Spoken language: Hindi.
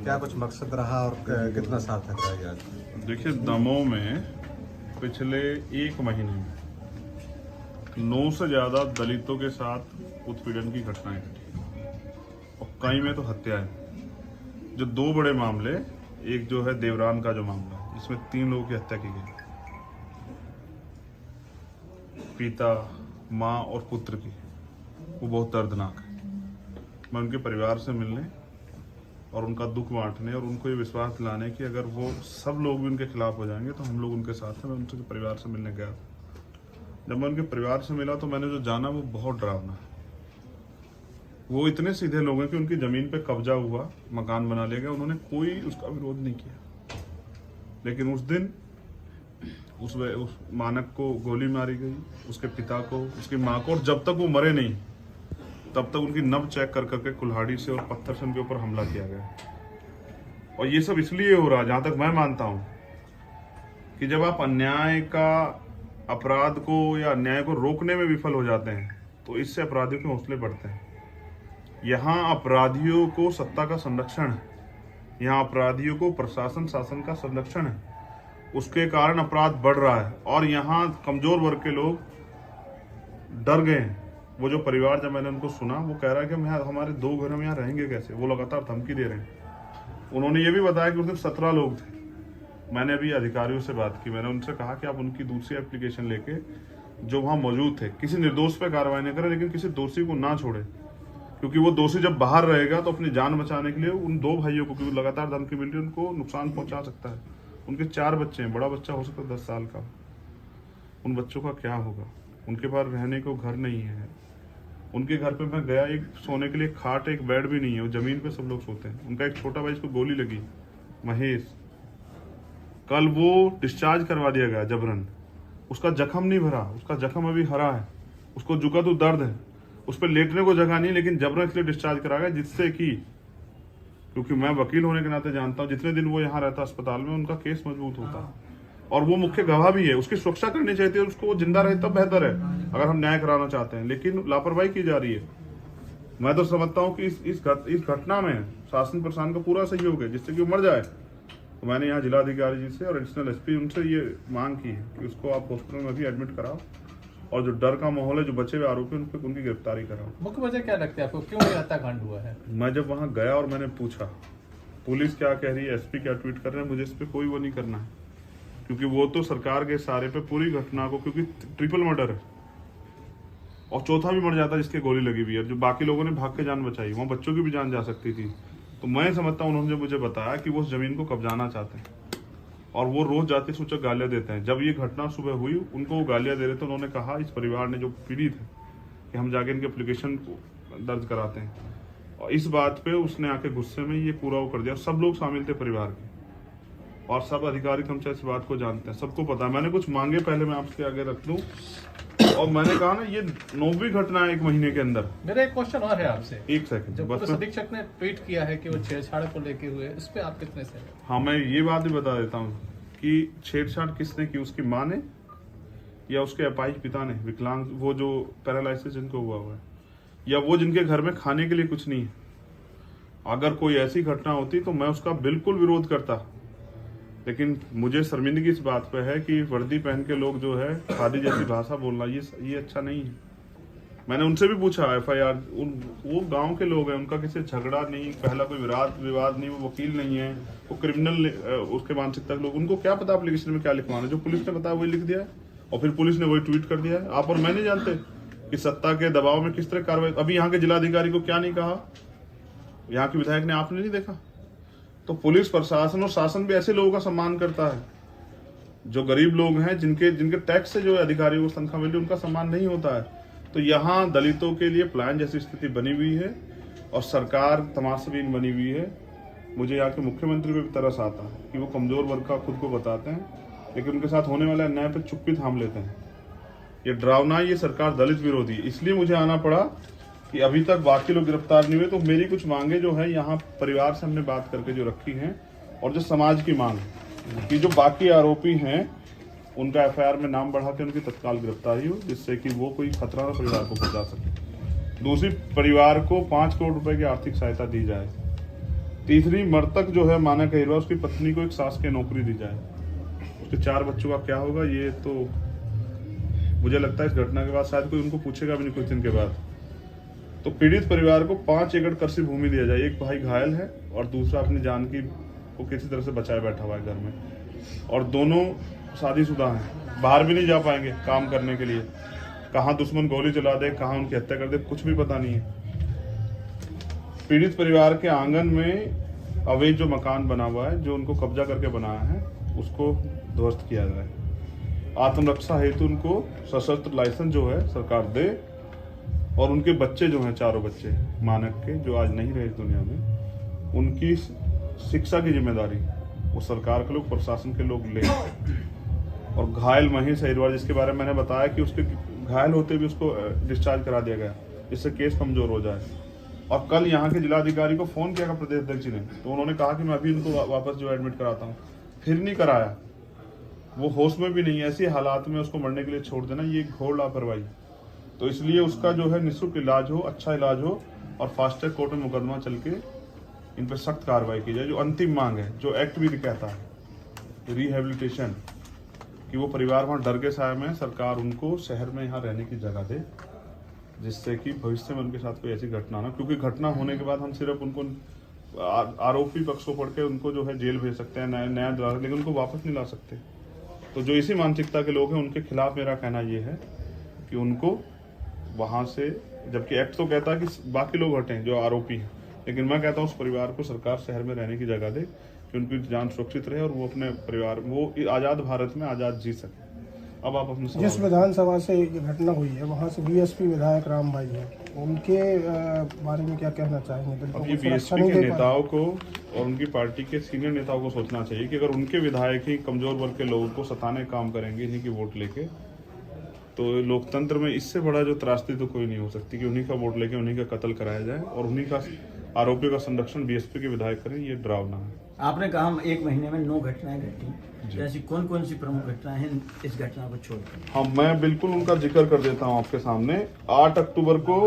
क्या कुछ मकसद रहा और कितना सार्थक रहा ये आज? देखिए, दमोह में पिछले 1 महीने में 9 से ज़्यादा दलितों के साथ उत्पीड़न की घटनाएं घटी और कई में तो हत्याएं। जो 2 बड़े मामले, एक जो है देवरान का जो मामला है, जिसमें 3 लोगों की हत्या की गई, पिता, माँ और पुत्र की, वो बहुत दर्दनाक है। मैं उनके परिवार से मिलने और उनका दुख बांटने और उनको ये विश्वास दिलाने कि अगर वो सब लोग भी उनके खिलाफ हो जाएंगे तो हम लोग उनके साथ हैं। मैं उनके परिवार से मिलने गया। जब मैं उनके परिवार से मिला तो मैंने जो जाना वो बहुत डरावना है। वो इतने सीधे लोग हैं कि उनकी जमीन पे कब्जा हुआ, मकान बना लिया गया, उन्होंने कोई उसका विरोध नहीं किया। लेकिन उस दिन उस मानक को गोली मारी गई, उसके पिता को, उसकी माँ को, और जब तक वो मरे नहीं तब तक उनकी नब्ज चेक कर करके कुल्हाड़ी से और पत्थर से उनके ऊपर हमला किया गया। और ये सब इसलिए हो रहा, जहां तक मैं मानता हूं, कि जब आप अन्याय का, अपराध को या अन्याय को रोकने में विफल हो जाते हैं तो इससे अपराधियों के हौसले बढ़ते हैं। यहाँ अपराधियों को सत्ता का संरक्षण है, यहाँ अपराधियों को प्रशासन शासन का संरक्षण है, उसके कारण अपराध बढ़ रहा है। और यहाँ कमजोर वर्ग के लोग डर गए हैं। वो जो परिवार, जब मैंने उनको सुना, वो कह रहा है कि हम हमारे 2 घर हम यहाँ रहेंगे कैसे। वो लगातार धमकी दे रहे हैं। उन्होंने ये भी बताया कि उस दिन 17 लोग थे। मैंने अभी अधिकारियों से बात की, मैंने उनसे कहा कि आप उनकी दूसरी एप्लीकेशन लेके जो वहाँ मौजूद थे, किसी निर्दोष पे कार्रवाई नहीं करें, लेकिन किसी दोषी को ना छोड़े, क्योंकि वो दोषी जब बाहर रहेगा तो अपनी जान बचाने के लिए उन 2 भाइयों को, क्योंकि लगातार धमकी मिल रही है, उनको नुकसान पहुंचा सकता है। उनके 4 बच्चे हैं, बड़ा बच्चा हो सकता है 10 साल का। उन बच्चों का क्या होगा? उनके पास रहने को घर नहीं है। उनके घर पे मैं गया, एक सोने के लिए खाट, एक बेड भी नहीं है, वो जमीन पे सब लोग सोते हैं। उनका एक छोटा भाई, जिसको गोली लगी, महेश, कल वो डिस्चार्ज करवा दिया गया जबरन। उसका जख्म नहीं भरा, उसका जख्म अभी हरा है, उसको जुका तो दर्द है, उस पर लेटने को जगह नहीं, लेकिन जबरन इसलिए डिस्चार्ज करा गया, जिससे कि, क्योंकि मैं वकील होने के नाते जानता हूँ, जितने दिन वो यहाँ रहता अस्पताल में, उनका केस मजबूत होता। और वो मुख्य गवाह भी है, उसकी सुरक्षा करनी चाहिए थी, उसको जिंदा रहे तब बेहतर है, अगर हम न्याय कराना चाहते हैं। लेकिन लापरवाही की जा रही है। मैं तो समझता हूँ कि इस घटना में शासन प्रशासन का पूरा सहयोग है, जिससे कि वो मर जाए। तो मैंने यहाँ जिलाधिकारी जी से और एडिशनल एसपी उनसे ये मांग की है कि उसको आप हॉस्पिटल में भी एडमिट कराओ, और जो डर का माहौल है, जो बचे हुए आरोपी, उन पर उनकी गिरफ्तारी कराओ। मुख्य वजह क्या लगता है आपको, क्यों ये हत्याकांड हुआ है? मैं जब वहाँ गया और मैंने पूछा पुलिस क्या कह रही है, एसपी क्या ट्वीट कर रहे हैं, मुझे इस पर कोई वो नहीं करना है, क्योंकि वो तो सरकार के इशारे पे पूरी घटना को, क्योंकि ट्रिपल मर्डर है और चौथा भी मर जाता जिसके गोली लगी हुई है, जो बाकी लोगों ने भाग के जान बचाई, वहाँ बच्चों की भी जान जा सकती थी। तो मैं समझता हूँ, उन्होंने मुझे बताया कि वो उस जमीन को कब्जाना चाहते हैं और वो रोज जाति सूचक गालियां देते हैं। जब ये घटना सुबह हुई, उनको वो गालियां दे रहे थे, उन्होंने कहा, इस परिवार ने, जो पीड़ित है, कि हम जाके इनके एप्लीकेशन दर्ज कराते हैं। और इस बात पे उसने आके गुस्से में ये पूरा वो कर दिया। सब लोग शामिल थे परिवार के, और सब अधिकारी कर्मचारी इस बात को जानते हैं, सबको पता है। मैंने कुछ मांगे पहले मैं आपके आगे रख दूं, और मैंने कहा ना, ये 9वीं घटना है 1 महीने के अंदर। मेरा एक क्वेश्चन और है आपसे। 1 सेकंड। जब पुलिस अधीक्षक ने ट्वीट किया है कि वो छेड़छाड़ को लेके हुए, इस पे आप कितने से? हाँ, मैं ये बात भी बता देता हूँ कि छेड़छाड़ किसने की, उसकी माँ ने या उसके अपाहिज पिता ने, विकलांग, वो जो पैरालिसिस जिनको हुआ है, या वो जिनके घर में खाने के लिए कुछ नहीं है। अगर कोई ऐसी घटना होती तो मैं उसका बिल्कुल विरोध करता, लेकिन मुझे शर्मिंदगी इस बात पे है कि वर्दी पहन के लोग जो है खादी जैसी भाषा बोलना, ये अच्छा नहीं है। मैंने उनसे भी पूछा, FIR, वो गांव के लोग हैं, उनका किसी झगड़ा नहीं, पहला कोई विवाद नहीं, वो वकील नहीं है, वो क्रिमिनल उसके मानसिकता के लोग, उनको क्या पता एप्लीकेशन में क्या लिखवाना, जो पुलिस ने बताया वही लिख दिया है, और फिर पुलिस ने वही ट्वीट कर दिया है। आप और मैं नहीं जानते कि सत्ता के दबाव में किस तरह कार्रवाई। अभी यहाँ के जिलाधिकारी को क्या नहीं कहा, यहाँ के विधायक ने, आपने नहीं देखा? तो पुलिस प्रशासन और शासन भी ऐसे लोगों का सम्मान करता है। जो गरीब लोग हैं, जिनके टैक्स से जो अधिकारियों को तनख्वाह मिल रही है, उनका सम्मान नहीं होता है। तो यहाँ दलितों के लिए प्लान जैसी स्थिति बनी हुई है और सरकार तमाशाबीन बनी हुई है। मुझे यहाँ के मुख्यमंत्री पे भी तरस आता है कि वो कमजोर वर्ग का खुद को बताते हैं, लेकिन उनके साथ होने वाले अन्याय पर चुप्पी थाम लेते हैं। ये डरावना, ये सरकार दलित विरोधी है। इसलिए मुझे आना पड़ा कि अभी तक बाकी लोग गिरफ्तार नहीं हुए। तो मेरी कुछ मांगे जो है यहाँ परिवार से हमने बात करके जो रखी हैं, और जो समाज की मांग है कि जो बाकी आरोपी हैं उनका FIR में नाम बढ़ा के उनकी तत्काल गिरफ्तारी हो, जिससे कि वो कोई खतरा ना परिवार को पहुंचा सके। दूसरी, परिवार को 5 करोड़ रुपए की आर्थिक सहायता दी जाए। तीसरी, मृतक जो है मानक अहिरवा, उसकी पत्नी को एक शासकीय नौकरी दी जाए। उसके 4 बच्चों का क्या होगा, ये तो मुझे लगता है इस घटना के बाद शायद कोई उनको पूछेगा भी नहीं कुछ दिन के बाद। तो पीड़ित परिवार को 5 एकड़ कृषि भूमि दिया जाए। एक भाई घायल है और दूसरा अपनी जान की को किसी तरह से बचाए बैठा हुआ है घर में, और दोनों शादीशुदा हैं, बाहर भी नहीं जा पाएंगे काम करने के लिए। कहाँ दुश्मन गोली चला दे, कहाँ उनकी हत्या कर दे, कुछ भी पता नहीं है। पीड़ित परिवार के आंगन में अवैध जो मकान बना हुआ है, जो उनको कब्जा करके बनाया है, उसको ध्वस्त किया जाए। आत्मरक्षा हेतु उनको सशस्त्र लाइसेंस जो है सरकार दे, और उनके बच्चे जो हैं, 4 बच्चे मानक के जो आज नहीं रहे इस दुनिया में, उनकी शिक्षा की जिम्मेदारी वो सरकार के लोग, प्रशासन के लोग लें। और घायल महेश अहिरवार, जिसके बारे में मैंने बताया कि उसके घायल होते भी उसको डिस्चार्ज करा दिया गया, जिससे केस कमजोर हो जाए। और कल यहाँ के जिलाधिकारी को फोन किया प्रदेश अध्यक्ष ने, तो उन्होंने कहा कि मैं अभी इनको वापस जो एडमिट कराता हूँ, फिर नहीं कराया। वो होश में भी नहीं है, ऐसी हालात में उसको मरने के लिए छोड़ देना, ये घोर लापरवाही। तो इसलिए उसका जो है निःशुल्क इलाज हो, अच्छा इलाज हो, और फास्ट ट्रैक कोर्ट में मुकदमा चल के इन पर सख्त कार्रवाई की जाए। जो अंतिम मांग है, जो एक्ट भी कहता है रिहेबिलिटेशन, कि वो परिवार वहाँ डर के साए में, सरकार उनको शहर में यहाँ रहने की जगह दे, जिससे कि भविष्य में उनके साथ कोई ऐसी घटना ना, क्योंकि घटना होने के बाद हम सिर्फ उनको आरोपी पक्ष को पढ़ के उनको जो है जेल भेज सकते हैं, नया दिला, लेकिन उनको वापस नहीं ला सकते। तो जो इसी मानसिकता के लोग हैं, उनके खिलाफ मेरा कहना ये है कि उनको वहाँ से, जबकि एक्ट तो कहता है कि बाकी लोग हटें जो आरोपी हैं, लेकिन मैं कहता हूँ उस परिवार को सरकार शहर में रहने की जगह दे, कि उनकी जान सुरक्षित रहे और वो अपने परिवार, वो आज़ाद भारत में आज़ाद जी सके। अब आप अपने जिस विधानसभा से ये घटना हुई है, वहाँ से बीएसपी विधायक राम भाई हैं, उनके बारे में क्या कहना चाहेंगे? अब ये बीएसपी के नेताओं को और उनकी पार्टी के सीनियर नेताओं को सोचना चाहिए कि अगर उनके विधायक ही कमजोर वर्ग के लोगों को सताने काम करेंगे इन्हीं की वोट लेके, तो लोकतंत्र में इससे बड़ा जो त्रासदी तो कोई नहीं हो सकती कि उन्हीं का वोट लेके उन्हीं का कत्ल कराया जाए और उन्हीं का आरोपियों का संरक्षण बीएसपी के विधायक करें। ये डरावना है। आपने कहा हम 1 महीने में 9 घटनाएं घटी, ऐसी कौन कौन सी प्रमुख घटनाएं हैं इस घटना को छोड़कर? हाँ, मैं बिल्कुल उनका जिक्र कर देता हूँ आपके सामने। 8 अक्टूबर को